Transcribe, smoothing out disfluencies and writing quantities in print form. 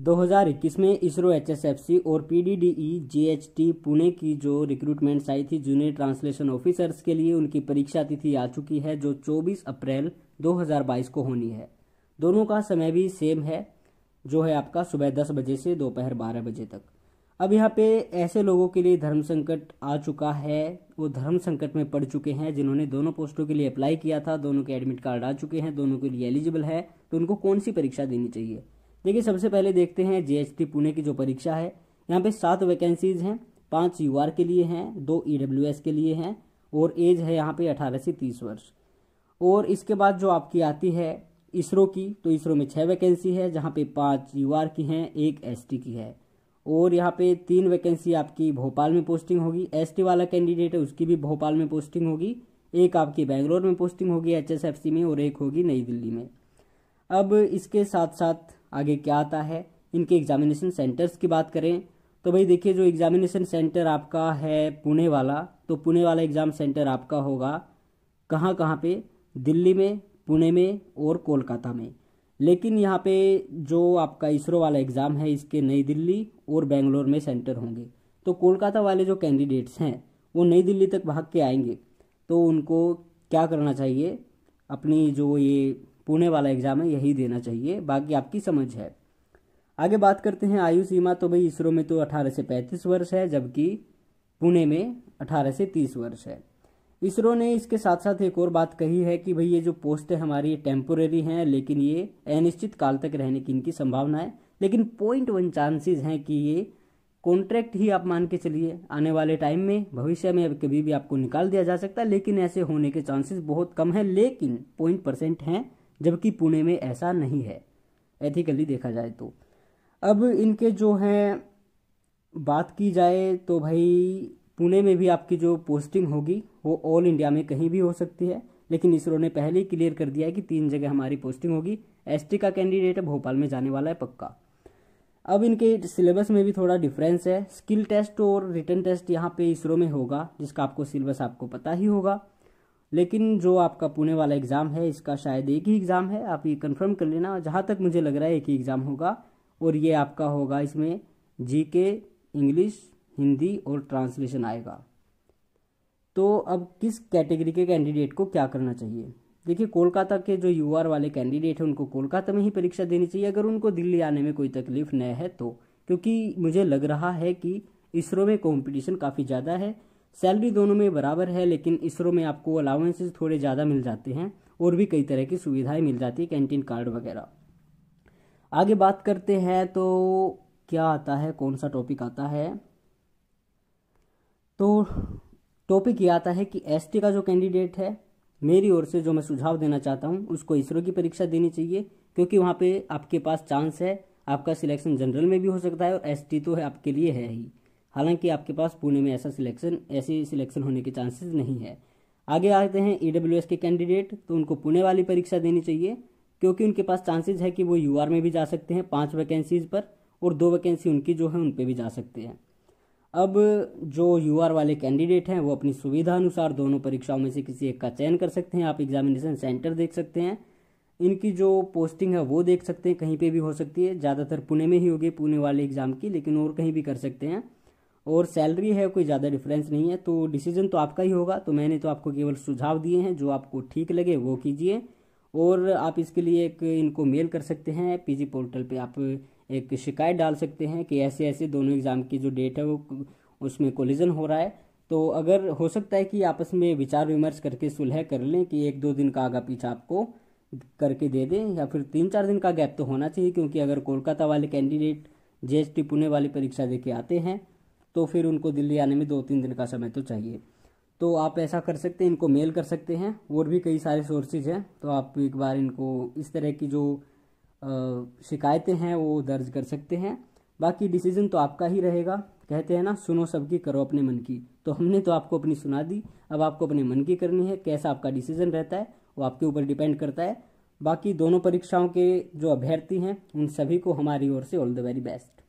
2021 में इसरो HSFC और PDDE GHT Pune की जो रिक्रूटमेंट्स आई थी जूनियर ट्रांसलेशन ऑफिसर्स के लिए, उनकी परीक्षा तिथि आ चुकी है जो 24 अप्रैल 2022 को होनी है। दोनों का समय भी सेम है, जो है आपका सुबह 10 बजे से दोपहर 12 बजे तक। अब यहाँ पे ऐसे लोगों के लिए धर्म संकट आ चुका है, वो धर्म संकट में पड़ चुके हैं जिन्होंने दोनों पोस्टों के लिए अप्लाई किया था, दोनों के एडमिट कार्ड आ चुके हैं, दोनों के लिए एलिजिबल है, तो उनको कौन सी परीक्षा देनी चाहिए। देखिए, सबसे पहले देखते हैं GHT पुणे की जो परीक्षा है। यहाँ पे 7 वैकेंसीज हैं, 5 UR के लिए हैं, 2 EWS के लिए हैं और एज है यहाँ पे 18 से 30 वर्ष। और इसके बाद जो आपकी आती है इसरो की, तो इसरो में 6 वैकेंसी है जहाँ पे 5 UR की हैं, 1 ST की है। और यहाँ पे 3 वैकेंसी आपकी भोपाल में पोस्टिंग होगी, ST वाला कैंडिडेट है उसकी भी भोपाल में पोस्टिंग होगी, 1 आपकी बेंगलोर में पोस्टिंग होगी HSFC में और 1 होगी नई दिल्ली में। अब इसके साथ साथ आगे क्या आता है, इनके एग्जामिनेशन सेंटर्स की बात करें तो भाई देखिए, जो एग्जामिनेशन सेंटर आपका है पुणे वाला, तो पुणे वाला एग्जाम सेंटर आपका होगा कहाँ कहाँ पे, दिल्ली में, पुणे में और कोलकाता में। लेकिन यहाँ पे जो आपका इसरो वाला एग्ज़ाम है इसके नई दिल्ली और बेंगलोर में सेंटर होंगे। तो कोलकाता वाले जो कैंडिडेट्स हैं वो नई दिल्ली तक भाग के आएंगे, तो उनको क्या करना चाहिए, अपनी जो ये पुणे वाला एग्ज़ाम है यही देना चाहिए, बाकी आपकी समझ है। आगे बात करते हैं आयु सीमा, तो भाई इसरो में तो 18 से 35 वर्ष है जबकि पुणे में 18 से 30 वर्ष है। इसरो ने इसके साथ साथ एक और बात कही है कि भाई ये जो पोस्ट है हमारी टेम्पोरेरी हैं, लेकिन ये अनिश्चित काल तक रहने की इनकी संभावना है, लेकिन 0.1 चांसेस हैं कि ये कॉन्ट्रैक्ट ही आप मान के चलिए, आने वाले टाइम में भविष्य में कभी भी आपको निकाल दिया जा सकता है, लेकिन ऐसे होने के चांसेस बहुत कम है, लेकिन 0% हैं, जबकि पुणे में ऐसा नहीं है एथिकली देखा जाए तो। अब इनके जो हैं बात की जाए तो भाई पुणे में भी आपकी जो पोस्टिंग होगी वो ऑल इंडिया में कहीं भी हो सकती है, लेकिन इसरो ने पहले ही क्लियर कर दिया है कि 3 जगह हमारी पोस्टिंग होगी। ST का कैंडिडेट है भोपाल में जाने वाला है पक्का। अब इनके सिलेबस में भी थोड़ा डिफरेंस है, स्किल टेस्ट और रिटन टेस्ट यहाँ पे इसरो में होगा, जिसका आपको सिलेबस आपको पता ही होगा। लेकिन जो आपका पुणे वाला एग्ज़ाम है इसका शायद एक ही एग्ज़ाम है, आप ये कंफर्म कर लेना, जहाँ तक मुझे लग रहा है एक ही एग्ज़ाम होगा, और ये आपका होगा इसमें GK, इंग्लिश, हिंदी और ट्रांसलेशन आएगा। तो अब किस कैटेगरी के कैंडिडेट को क्या करना चाहिए, देखिए कोलकाता के जो UR वाले कैंडिडेट हैं उनको कोलकाता में ही परीक्षा देनी चाहिए अगर उनको दिल्ली आने में कोई तकलीफ न है तो, क्योंकि मुझे लग रहा है कि इसरो में कंपटीशन काफ़ी ज़्यादा है, सैलरी दोनों में बराबर है, लेकिन इसरो में आपको अलाउंसेस थोड़े ज़्यादा मिल जाते हैं और भी कई तरह की सुविधाएं मिल जाती है, कैंटीन कार्ड वगैरह। आगे बात करते हैं तो क्या आता है, कौन सा टॉपिक आता है, तो टॉपिक ये आता है कि ST का जो कैंडिडेट है, मेरी ओर से जो मैं सुझाव देना चाहता हूँ उसको इसरो की परीक्षा देनी चाहिए, क्योंकि वहाँ पे आपके पास चांस है, आपका सिलेक्शन जनरल में भी हो सकता है और ST तो है आपके लिए है ही, हालांकि आपके पास पुणे में ऐसी सिलेक्शन होने के चांसेस नहीं है। आगे आते हैं EWS के कैंडिडेट, तो उनको पुणे वाली परीक्षा देनी चाहिए, क्योंकि उनके पास चांसेस है कि वो UR में भी जा सकते हैं 5 वैकेंसीज पर, और 2 वैकेंसी उनकी जो है उन पर भी जा सकते हैं। अब जो UR वाले कैंडिडेट हैं वो अपनी सुविधा अनुसार दोनों परीक्षाओं में से किसी एक का चयन कर सकते हैं। आप एग्जामिनेशन सेंटर देख सकते हैं, इनकी जो पोस्टिंग है वो देख सकते हैं, कहीं पे भी हो सकती है, ज़्यादातर पुणे में ही होगी पुणे वाले एग्ज़ाम की, लेकिन और कहीं भी कर सकते हैं। और सैलरी है कोई ज़्यादा डिफरेंस नहीं है, तो डिसीजन तो आपका ही होगा। तो मैंने तो आपको केवल सुझाव दिए हैं, जो आपको ठीक लगे वो कीजिए। और आप इसके लिए एक इनको मेल कर सकते हैं, PG पोर्टल पे आप एक शिकायत डाल सकते हैं कि ऐसे ऐसे दोनों एग्ज़ाम की जो डेट है वो उसमें कोलिजन हो रहा है। तो अगर हो सकता है कि आपस में विचार विमर्श करके सुलह कर लें कि 1-2 दिन का आगा पीछा आपको करके दे दें, या फिर 3-4 दिन का गैप तो होना चाहिए, क्योंकि अगर कोलकाता वाले कैंडिडेट GHT पुणे वाली परीक्षा दे के आते हैं तो फिर उनको दिल्ली आने में 2-3 दिन का समय तो चाहिए। तो आप ऐसा कर सकते हैं, इनको मेल कर सकते हैं, और भी कई सारे सोर्सेज हैं, तो आप एक बार इनको इस तरह की जो शिकायतें हैं वो दर्ज कर सकते हैं। बाकी डिसीजन तो आपका ही रहेगा, कहते हैं ना सुनो सबकी करो अपने मन की, तो हमने तो आपको अपनी सुना दी, अब आपको अपने मन की करनी है। कैसा आपका डिसीजन रहता है वो आपके ऊपर डिपेंड करता है। बाकी दोनों परीक्षाओं के जो अभ्यर्थी हैं उन सभी को हमारी ओर से ऑल द वेरी बेस्ट।